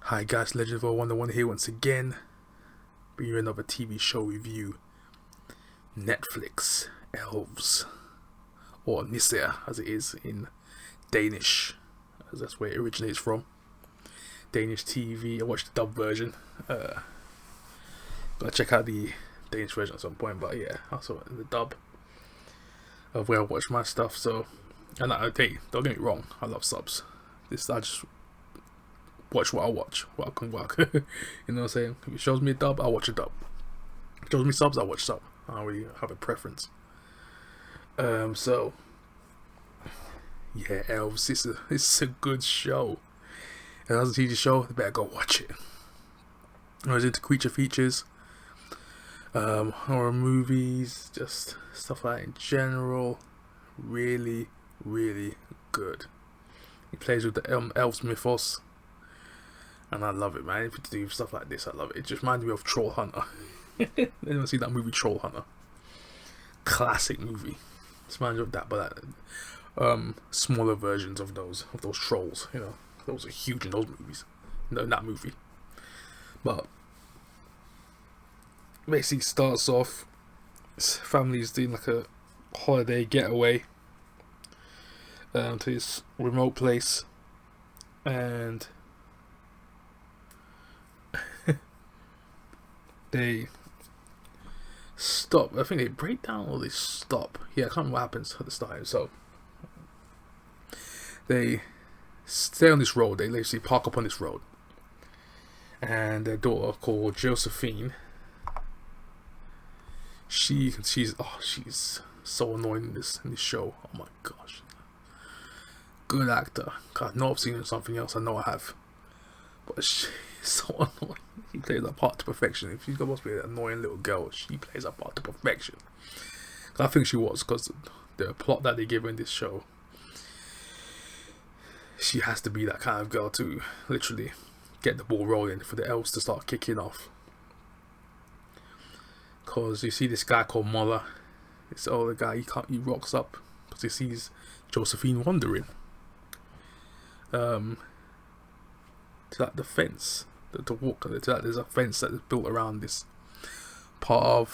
Hi guys, Legend of 101 here once again, bringing you another TV show review. Netflix, Elves, or Nisser as it is in Danish, as that's where it originates from. Danish TV, I watched the dub version, gotta check out the Danish version at some point, but yeah, I saw it in the dub of where I watch my stuff, so, and don't get me wrong, I love subs. I just watch what I watch, what I can work. You know what I'm saying? If it shows me a dub, I'll watch a dub. If it shows me subs, I'll watch sub. I don't really have a preference. So yeah, Elves, it's a good show. And as a TV show, you better go watch it. I was into creature features, horror movies, just stuff like that in general. Really, really good. He plays with the Elves mythos. And I love it, man. If you do stuff like this, I love it. It just reminds me of Troll Hunter. Anyone see that movie, Troll Hunter? Classic movie. It reminds me of that, but smaller versions of those trolls. You know, those are huge in those movies. No, in that movie. But basically, starts off. Family's doing like a holiday getaway to this remote place, and they stop. I think they break down or they stop. Yeah, I can't remember what happens at the start. So they stay on this road. They literally park up on this road, and their daughter, called Josephine, she's so annoying in this show. Oh my gosh, good actor. God, I know I've seen her in something else. I know I have, but she's so annoying. She plays that part to perfection. If she's supposed to be an annoying little girl, she plays that part to perfection. I think she was, because the plot that they give her in this show, she has to be that kind of girl to literally get the ball rolling for the elves to start kicking off. Because you see this guy called Muller, this older guy, he rocks up because he sees Josephine wandering to like the fence. To walk to that, there's a fence that is built around this part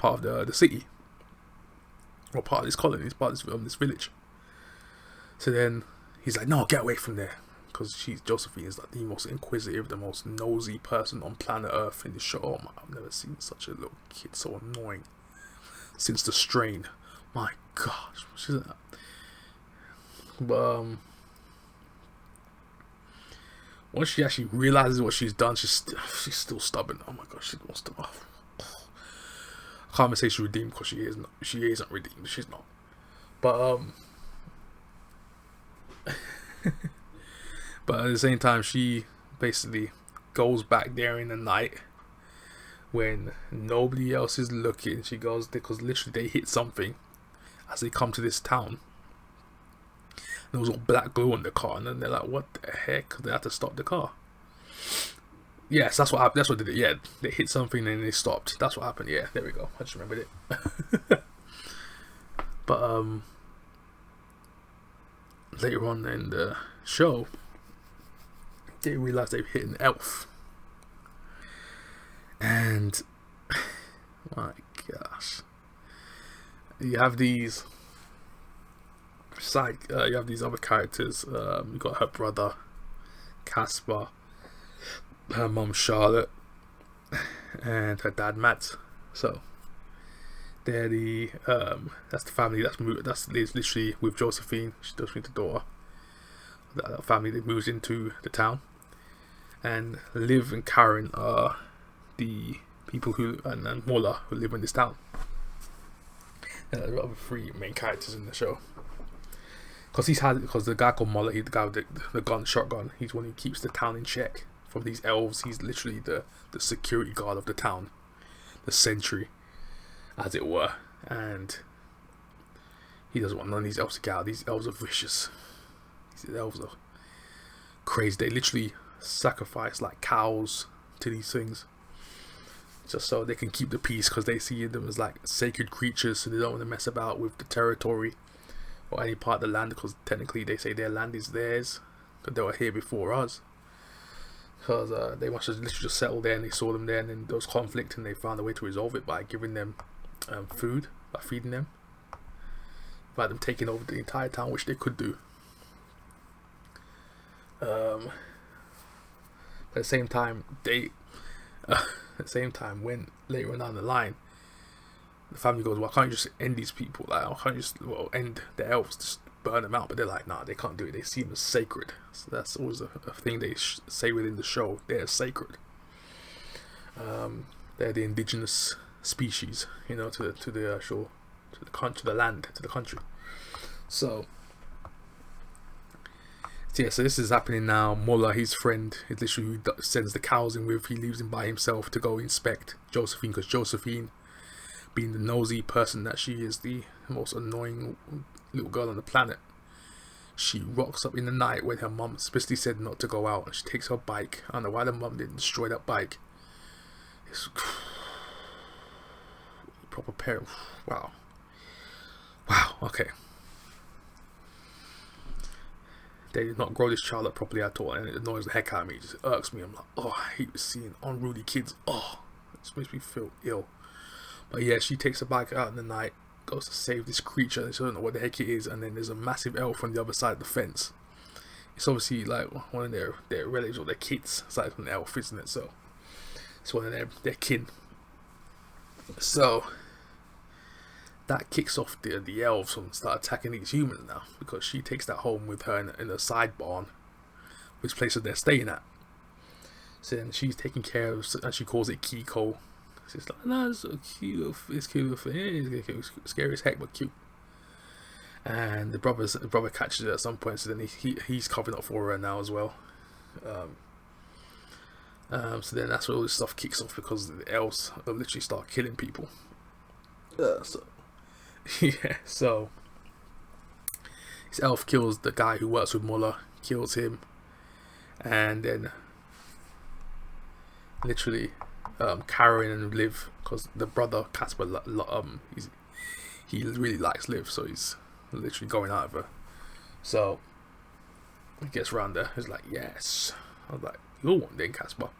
of the city, or part of this colony, part of this village. So then he's like, no, get away from there, because Josephine is like the most inquisitive, the most nosy person on planet Earth in this show. Oh my, I've never seen such a little kid so annoying since The Strain. My gosh, she's that. But once she actually realizes what she's done, she's still stubborn. Oh my gosh, she wants to. I can't even say she's redeemed, because she isn't redeemed. She's not. But but at the same time, she basically goes back there in the night when nobody else is looking. She goes there because literally they hit something as they come to this town. There was all black glue on the car, and then they're like, "What the heck?" They had to stop the car. Yes, that's what happened. That's what they did. Yeah, they hit something and they stopped. That's what happened. Yeah, there we go. I just remembered it. But later on in the show, they realize they've hit an elf, and my gosh, you have these. You have these other characters. You got her brother Casper, her mum Charlotte, and her dad Matt. So they're that's the family that's literally with Josephine. She does meet the daughter. That family that moves into the town, and Liv and Karen are the people and Muller who live in this town. There are other three main characters in the show. Because the guy called Muller, the guy with the shotgun, he's one who keeps the town in check from these elves. He's literally the security guard of the town, the sentry, as it were. And he doesn't want none of these elves to get out. These elves are vicious. These elves are crazy. They literally sacrifice like cows to these things, just so they can keep the peace, because they see them as like sacred creatures, so they don't want to mess about with the territory or any part of the land, because technically they say their land is theirs, because they were here before us. because they must have literally just settled there and they saw them there, and then there was conflict and they found a way to resolve it by giving them food, by feeding them, by them taking over the entire town, which they could do. At the same time, when later on down the line, the family goes, "Why can't you just end these people? Like, why can't you just end the elves, just burn them out?" But they're like, "Nah, they can't do it. They see them as sacred." So that's always a thing they say within the show. They're sacred. They're the indigenous species, to the actual to the land, to the country. So yeah, so this is happening now. Mullah, his friend, is literally who sends the cows in with. He leaves him by himself to go inspect Josephine, because Josephine, being the nosy person that she is, the most annoying little girl on the planet, she rocks up in the night when her mum specifically said not to go out, and she takes her bike. I don't know why the mum didn't destroy that bike. It's proper parent. Wow, okay. They did not grow this child up properly at all, and it annoys the heck out of me. It just irks me. I'm like, oh, I hate seeing unruly kids. Oh, it just makes me feel ill. But yeah, she takes a bike out in the night, goes to save this creature. She doesn't know what the heck it is, and then there's a massive elf on the other side of the fence. It's obviously like one of their relatives or their kids. It's like an elf, isn't it? So it's one of their kin. So that kicks off the elves and start attacking these humans now, because she takes that home with her in a side barn, which place they're staying at. So then she's taking care of, and she calls it Kiko. She's like, "No, it's so cute. It's cute. It's scary as heck, but cute." And the brother catches her at some point, so then he's covering up for her now as well. So then that's where all this stuff kicks off, because the elves literally start killing people. So this elf kills the guy who works with Mullah, kills him, and then literally Karen and Liv, because the brother Casper, he really likes Liv, so he's literally going out of her. So he gets around there. He's like, "Yes." I was like, "You're one then, Casper."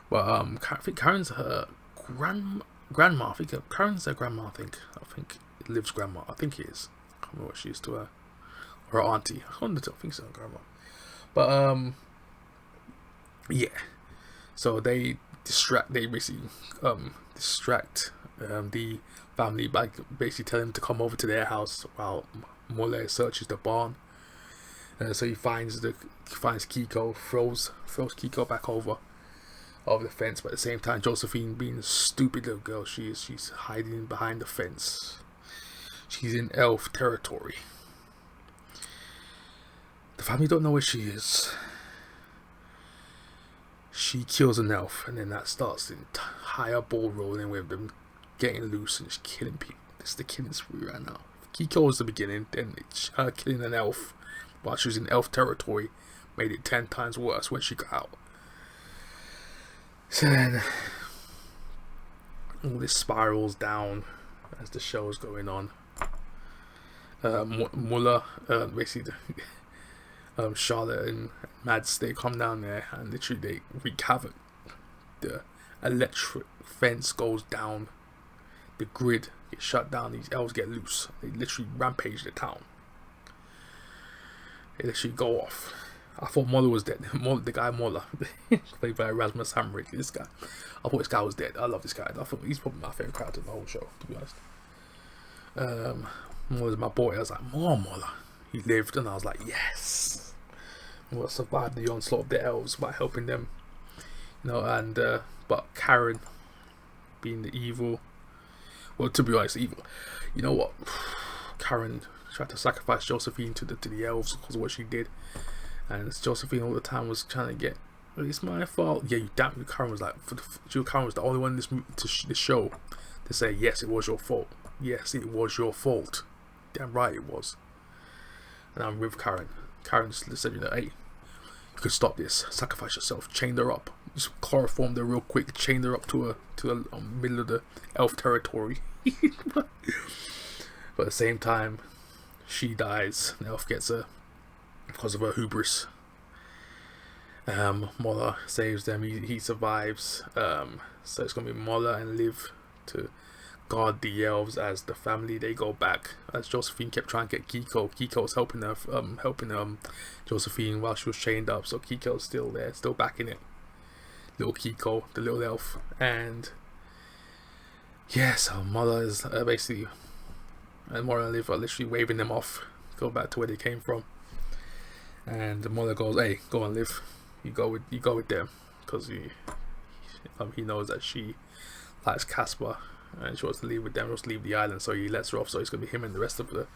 But I think Karen's her grandma. I think Karen's her grandma. I think Liv's grandma. I think he is. I can't remember what she is to her. Or her auntie. I think so, her grandma. But yeah. So they basically distract the family by basically telling them to come over to their house while Mullah searches the barn. So he finds Kiko, throws Kiko back over the fence, but at the same time, Josephine, being a stupid little girl she's hiding behind the fence. She's in elf territory. The family don't know where she is. She kills an elf, and then that starts the entire ball rolling with them getting loose and just killing people. This is the killing spree right now. Kiko was the beginning, then it's her killing an elf while she was in elf territory made it 10 times worse when she got out. So then all this spirals down as the show is going on. Mullah, basically Charlotte and Mads, they come down there and literally they wreak havoc. The electric fence goes down, the grid gets shut down, these elves get loose. They literally rampage the town. They literally go off. I thought Mullah was dead. The guy Mullah, played by Rasmus Hamrick. This guy, I thought this guy was dead. I love this guy. I thought he's probably my favorite character in the whole show, to be honest. Mullah's my boy. I was like, more Mullah. He lived, and I was like, yes. Mullah survived the onslaught of the elves by helping them, And but Karen, being the evil, well, to be honest, evil. You know what? Karen tried to sacrifice Josephine to the elves because of what she did. And Josephine all the time was trying to get, "It's my fault." Yeah, you damn. Karen was like, Karen was the only one in this show to say, "Yes, it was your fault. Yes, it was your fault. Damn right it was." And I'm with Karen. Karen just said, "Hey, you can stop this. Sacrifice yourself. Chain her up. Just chloroform her real quick. Chain her up to a middle of the elf territory." But at the same time, she dies. The elf gets her because of her hubris. Mola saves them. He survives. So it's gonna be Mola and Liv to guard the elves as the family they go back. As Josephine kept trying to get Kiko. Kiko's helping her, helping Josephine while she was chained up. So Kiko's still there, still back in it. Little Kiko, the little elf, and yeah. So Mola is basically, and Mola and Liv are literally waving them off, go back to where they came from. And Mola goes, "Hey, go on, Liv. You go with them," because he knows that she likes Casper and she wants to leave with them. Wants to leave the island, so he lets her off. So it's gonna be him and the rest of the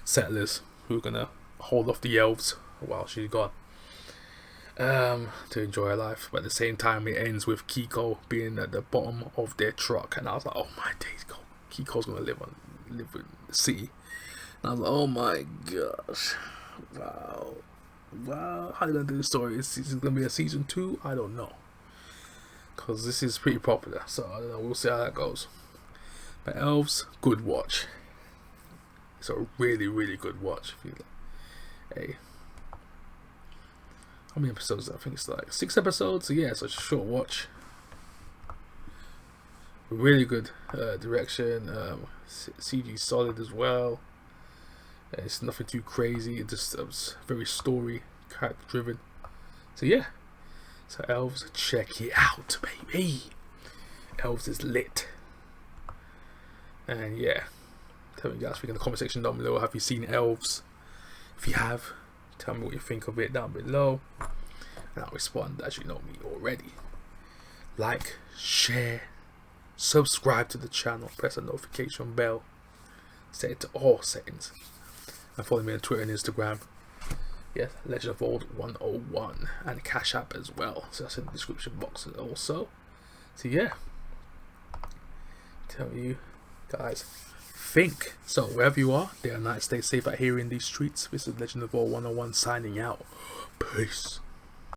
settlers who are gonna hold off the elves while she's gone, to enjoy her life. But at the same time, it ends with Kiko being at the bottom of their truck, and I was like, "Oh my days, Kiko's gonna live in the city." And I was like, "Oh my gosh, wow." How are they gonna do the story? Is this gonna be a season 2? I don't know, because this is pretty popular, so I don't know. We'll see how that goes. But Elves, good watch. It's a really, really good watch. Hey, how many episodes? I think it's like 6 episodes. So yeah, it's a short watch. Really good direction. CG solid as well. It's nothing too crazy. It just was very story, character driven. So yeah. So Elves, check it out, baby. Elves is lit. And yeah, tell me guys, in the comment section down below. Have you seen Elves? If you have, tell me what you think of it down below, and I'll respond as you know me already. Like, share, subscribe to the channel, press the notification bell, set it to all settings, and follow me on Twitter and Instagram. Yes, Legend of Old 101, and Cash App as well. So that's in the description box also. So yeah, tell you guys, think. So wherever you are, day or night, stay safe out here in these streets. This is Legend of Old 101 signing out. Peace.